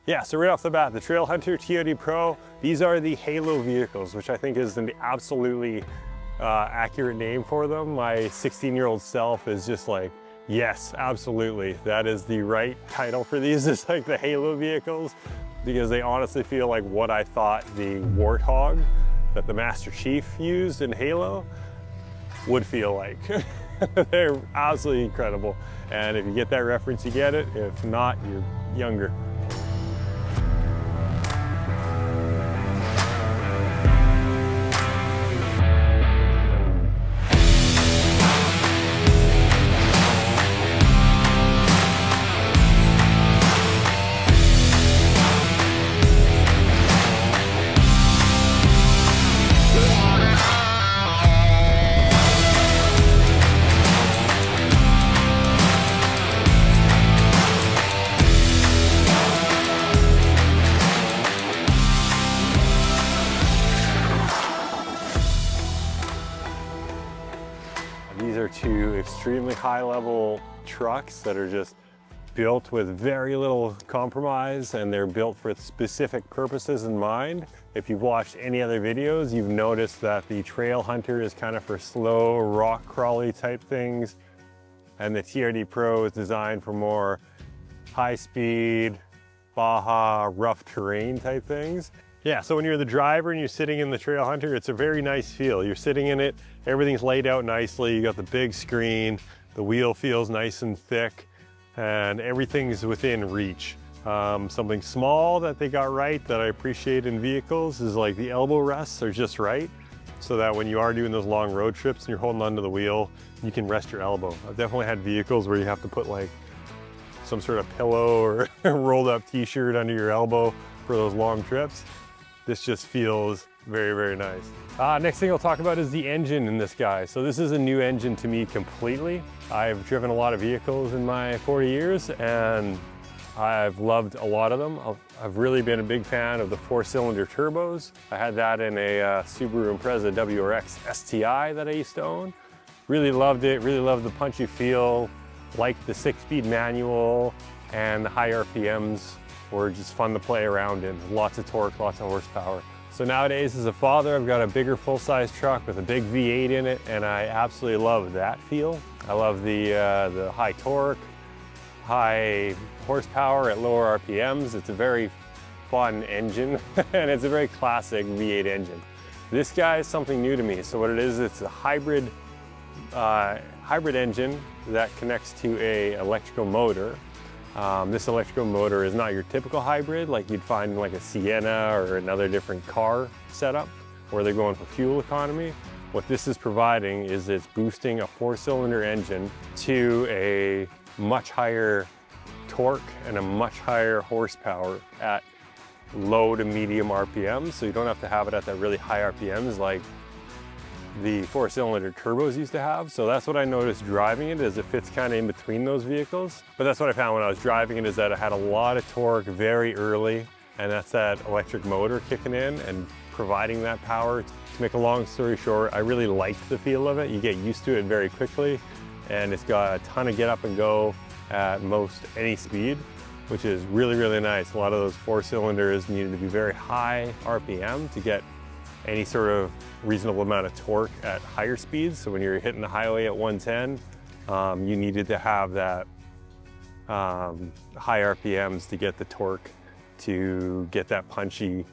Yeah, so right off the bat, the Trailhunter TRD Pro, these are the Halo vehicles, which I think is an absolutely accurate name for them. My 16-year-old self is just like, yes, absolutely. That is the right title for these, is like the Halo vehicles, because they honestly feel like what I thought the Warthog that the Master Chief used in Halo would feel like. They're absolutely incredible. And if you get that reference, you get it. If not, you're younger. These are two extremely high-level trucks that are just built with very little compromise, and they're built for specific purposes in mind. If you've watched any other videos, you've noticed that the Trailhunter is kind of for slow, rock crawly type things, and the TRD Pro is designed for more high-speed, Baja, rough terrain type things. Yeah, so when you're the driver and you're sitting in the Trailhunter, it's a very nice feel. You're sitting in it, everything's laid out nicely, you got the big screen, the wheel feels nice and thick, and everything's within reach. Something small that they got right that I appreciate in vehicles is like the elbow rests are just right, so that when you are doing those long road trips and you're holding onto the wheel, you can rest your elbow. I've definitely had vehicles where you have to put like some sort of pillow or rolled up t-shirt under your elbow for those long trips. This just feels very, very nice. Next thing I'll talk about is the engine in this guy. So this is a new engine to me completely. I've driven a lot of vehicles in my 40 years and I've loved a lot of them. I've really been a big fan of the 4-cylinder turbos. I had that in a Subaru Impreza WRX STI that I used to own. Really loved it, really loved the punchy feel, liked the 6-speed manual, and the high RPMs were just fun to play around in. Lots of torque, lots of horsepower. So nowadays as a father, I've got a bigger full-size truck with a big V8 in it, and I absolutely love that feel. I love the high torque, high horsepower at lower RPMs. It's a very fun engine, and it's a very classic V8 engine. This guy is something new to me. So what it is, it's a hybrid engine that connects to an electrical motor. This electrical motor is not your typical hybrid like you'd find in like a Sienna or another different car setup where they're going for fuel economy. What this is providing is it's boosting a 4-cylinder engine to a much higher torque and a much higher horsepower at low to medium RPMs. So you don't have to have it at that really high RPMs like the 4-cylinder turbos used to have. So that's what I noticed driving it, is it fits kind of in between those vehicles. But that's what I found when I was driving it, is that it had a lot of torque very early, and that's that electric motor kicking in and providing that power. To make a long story short, I really liked the feel of it. You get used to it very quickly, and it's got a ton of get up and go at most any speed, which is really, really nice. A lot of those 4-cylinders needed to be very high RPM to get any sort of reasonable amount of torque at higher speeds. So when you're hitting the highway at 110, you needed to have that high RPMs to get the torque to get that punchy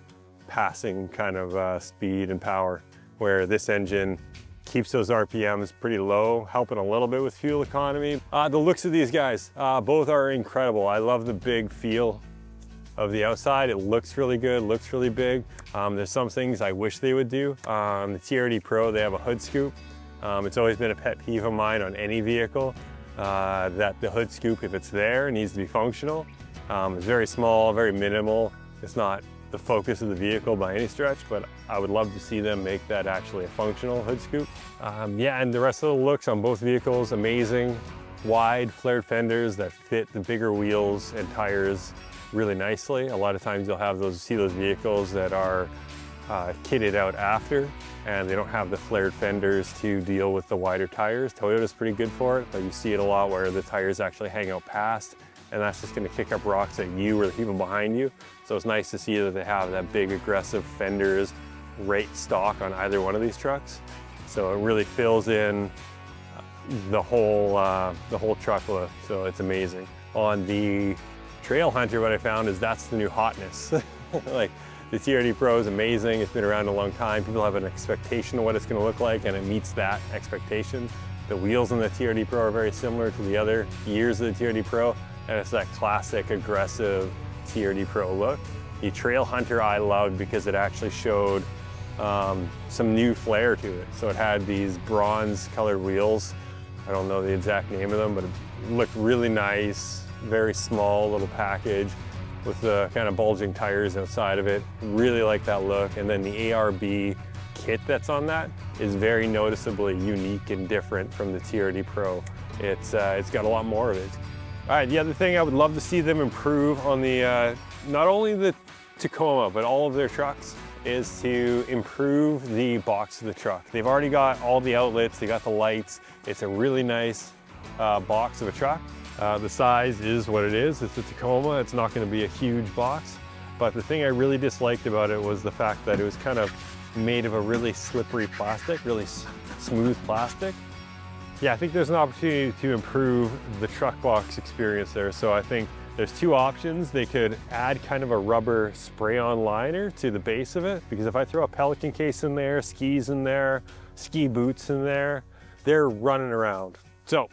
passing kind of speed and power, where this engine keeps those RPMs pretty low, helping a little bit with fuel economy. The looks of these guys, both are incredible. I love the big feel of the outside. It looks really good, looks really big. There's some things I wish they would do. The TRD Pro, they have a hood scoop. It's always been a pet peeve of mine on any vehicle, that the hood scoop, if it's there, needs to be functional. It's very small, very minimal. It's not the focus of the vehicle by any stretch, but I would love to see them make that actually a functional hood scoop. Yeah, and the rest of the looks on both vehicles, amazing. Wide flared fenders that fit the bigger wheels and tires really nicely. A lot of times you'll have see those vehicles that are kitted out after, and they don't have the flared fenders to deal with the wider tires. Toyota's pretty good for it, but you see it a lot where the tires actually hang out past, and that's just gonna kick up rocks at you or the people behind you. So it's nice to see that they have that big aggressive fenders right stock on either one of these trucks. So it really fills in the whole truck look, so it's amazing. On the Trailhunter, what I found is that's the new hotness. Like, the TRD Pro is amazing, it's been around a long time, people have an expectation of what it's gonna look like, and it meets that expectation. The wheels in the TRD Pro are very similar to the other years of the TRD Pro, and it's that classic aggressive TRD Pro look. The Trailhunter I loved because it actually showed some new flair to it. So it had these bronze colored wheels. I don't know the exact name of them, but it looked really nice, very small little package with the kind of bulging tires outside of it. Really like that look. And then the ARB kit that's on that is very noticeably unique and different from the TRD Pro. It's got a lot more of it. All right, the other thing I would love to see them improve on the, not only the Tacoma, but all of their trucks, is to improve the box of the truck. They've already got all the outlets, they got the lights. It's a really nice box of a truck. The size is what it is. It's a Tacoma. It's not going to be a huge box. But the thing I really disliked about it was the fact that it was kind of made of a really slippery plastic, really smooth plastic. Yeah, I think there's an opportunity to improve the truck box experience there. So I think there's two options. They could add kind of a rubber spray-on liner to the base of it, because if I throw a Pelican case in there, skis in there, ski boots in there, they're running around. So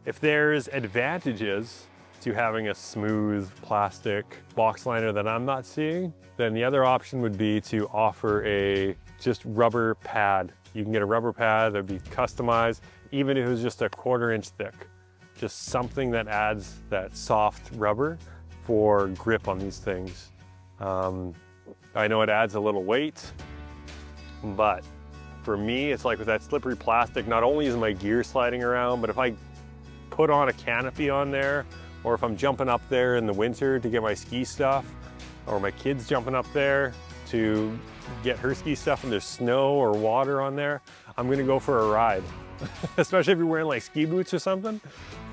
if there's advantages to having a smooth plastic box liner that I'm not seeing, then the other option would be to offer a just rubber pad. You can get a rubber pad that'd be customized, even if it was just a 1/4 inch thick. Just something that adds that soft rubber for grip on these things. I know it adds a little weight, but for me, it's like with that slippery plastic, not only is my gear sliding around, but if I put on a canopy on there, or if I'm jumping up there in the winter to get my ski stuff, or my kid's jumping up there to get her ski stuff and there's snow or water on there, I'm gonna go for a ride. Especially if you're wearing like ski boots or something.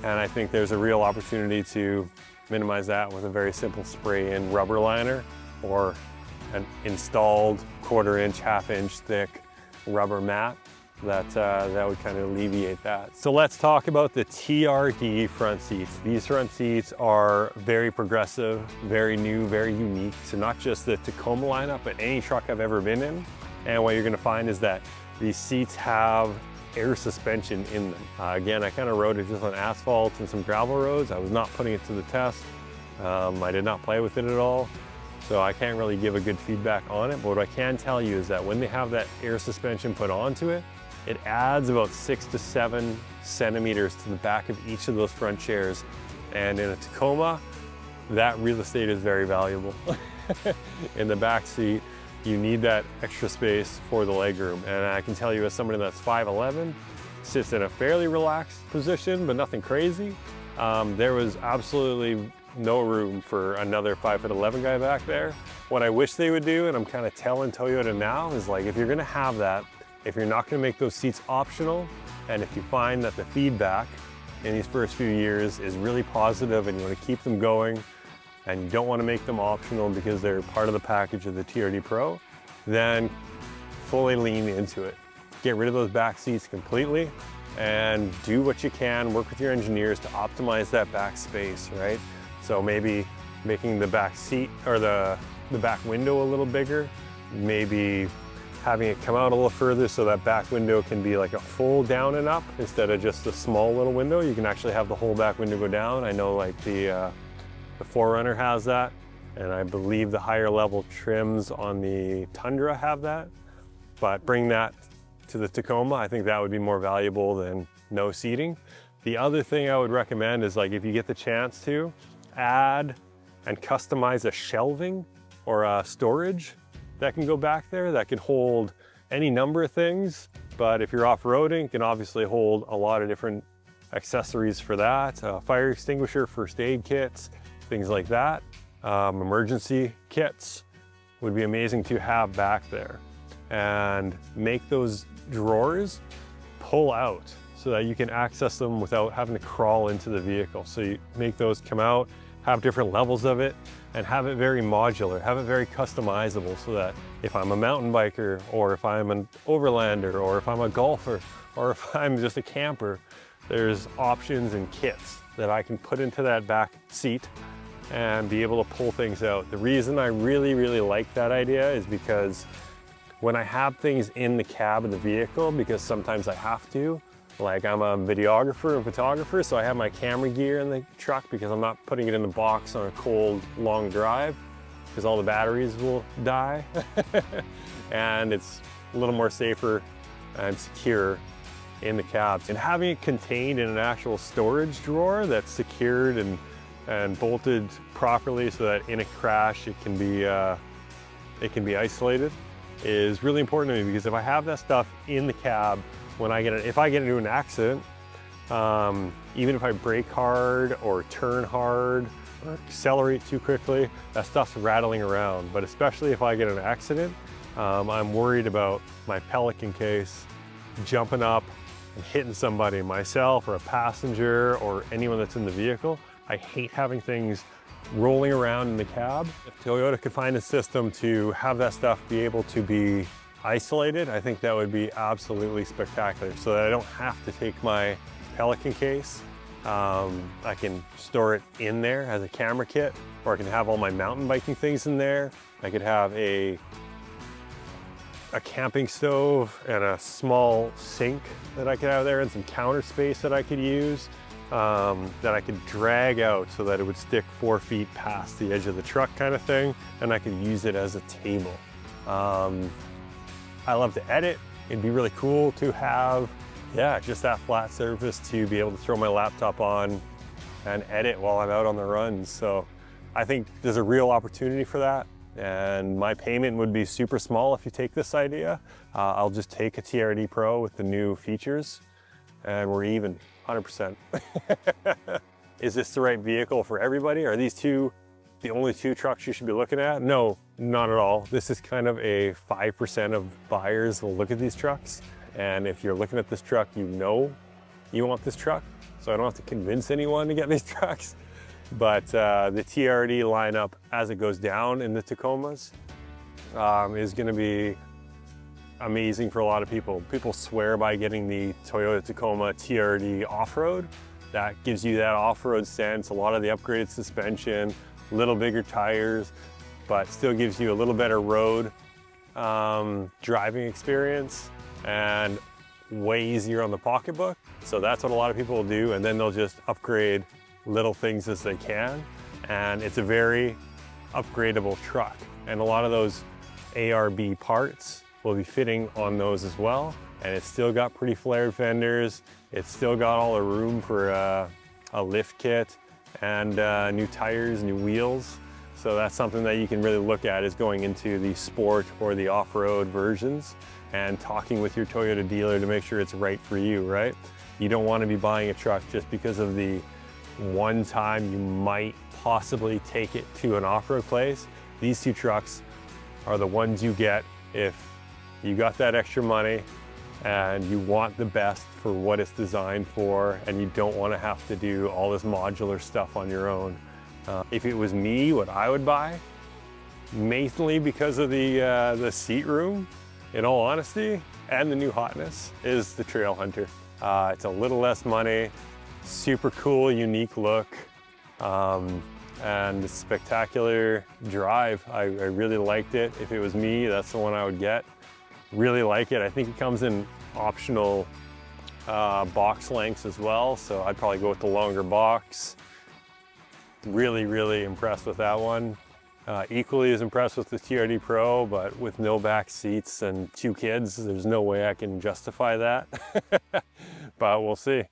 And I think there's a real opportunity to minimize that with a very simple spray-in rubber liner or an installed 1/4 inch, 1/2 inch thick rubber mat that would kind of alleviate that. So let's talk about the TRD front seats. These front seats are very progressive, very new, very unique to not just the Tacoma lineup, but any truck I've ever been in. And what you're gonna find is that these seats have air suspension in them. Again, I kind of rode it just on asphalt and some gravel roads. I was not putting it to the test. I did not play with it at all. So I can't really give a good feedback on it, but what I can tell you is that when they have that air suspension put onto it, it adds about 6 to 7 centimeters to the back of each of those front chairs. And in a Tacoma, that real estate is very valuable. In the back seat, you need that extra space for the legroom. And I can tell you, as somebody that's 5'11", sits in a fairly relaxed position, but nothing crazy, there was absolutely no room for another 5'11" guy back there. What I wish they would do, and I'm kind of telling Toyota now, is like, if you're gonna have that, if you're not gonna make those seats optional, and if you find that the feedback in these first few years is really positive and you wanna keep them going, and you don't want to make them optional because they're part of the package of the TRD Pro, then fully lean into it. Get rid of those back seats completely and do what you can, work with your engineers to optimize that back space, right? So maybe making the back seat or the back window a little bigger, maybe having it come out a little further so that back window can be like a full down and up instead of just a small little window. You can actually have the whole back window go down. I know like the 4Runner has that, and I believe the higher level trims on the Tundra have that. But bring that to the Tacoma, I think that would be more valuable than no seating. The other thing I would recommend is, like, if you get the chance to, add and customize a shelving or a storage that can go back there that can hold any number of things. But if you're off-roading, it can obviously hold a lot of different accessories for that. Fire extinguisher, first aid kits, things like that. Emergency kits would be amazing to have back there. And make those drawers pull out. so that you can access them without having to crawl into the vehicle. So you make those come out, have different levels of it, and have it very modular, have it very customizable, so that if I'm a mountain biker, or if I'm an overlander, or if I'm a golfer, or if I'm just a camper, there's options and kits that I can put into that back seat and be able to pull things out. The reason I really like that idea is because when I have things in the cab of the vehicle, because sometimes I have to, like I'm a videographer and photographer, so I have my camera gear in the truck because I'm not putting it in the box on a cold, long drive, because all the batteries will die. And it's a little more safer and secure in the cabs. And having it contained in an actual storage drawer that's secured and bolted properly so that in a crash it can be isolated is really important to me, because if I have that stuff in the cab, when if I get into an accident, even if I brake hard or turn hard or accelerate too quickly, that stuff's rattling around. But especially if I get in an accident, I'm worried about my Pelican case jumping up and hitting somebody, myself or a passenger or anyone that's in the vehicle. I hate having things rolling around in the cab. If Toyota could find a system to have that stuff be able to be isolated, I think that would be absolutely spectacular, so that I don't have to take my Pelican case. I can store it in there as a camera kit, or I can have all my mountain biking things in there. I could have a camping stove and a small sink that I could have there, and some counter space that I could use, that I could drag out so that it would stick 4 feet past the edge of the truck kind of thing, and I could use it as a table. I love to edit. It'd be really cool to have, yeah, just that flat surface to be able to throw my laptop on and edit while I'm out on the runs. So I think there's a real opportunity for that. And my payment would be super small if you take this idea. I'll just take a TRD Pro with the new features and we're even, 100%. Is this the right vehicle for everybody? Are these two the only two trucks you should be looking at? No, not at all. This is kind of a 5% of buyers will look at these trucks. And if you're looking at this truck, you know you want this truck. So I don't have to convince anyone to get these trucks. But the TRD lineup, as it goes down in the Tacomas, is going to be amazing for a lot of people. People swear by getting the Toyota Tacoma TRD off-road. That gives you that off-road sense, a lot of the upgraded suspension, a little bigger tires, but still gives you a little better road driving experience and way easier on the pocketbook. So that's what a lot of people will do, and then they'll just upgrade little things as they can, and it's a very upgradable truck, and a lot of those ARB parts will be fitting on those as well. And it's still got pretty flared fenders, it's still got all the room for a lift kit and new tires, new wheels. So that's something that you can really look at, is going into the sport or the off-road versions and talking with your Toyota dealer to make sure it's right for you, right? You don't want to be buying a truck just because of the one time you might possibly take it to an off-road place. These two trucks are the ones you get if you got that extra money and you want the best for what it's designed for, and you don't want to have to do all this modular stuff on your own. If it was me, what I would buy, mainly because of the seat room, in all honesty, and the new hotness, is the Trailhunter. It's a little less money, super cool, unique look, and spectacular drive. I really liked it. If it was me, that's the one I would get. Really like it. I think it comes in optional box lengths as well, so I'd probably go with the longer box. Really impressed with that one. Equally as impressed with the TRD Pro, but with no back seats and 2 kids, there's no way I can justify that. But we'll see.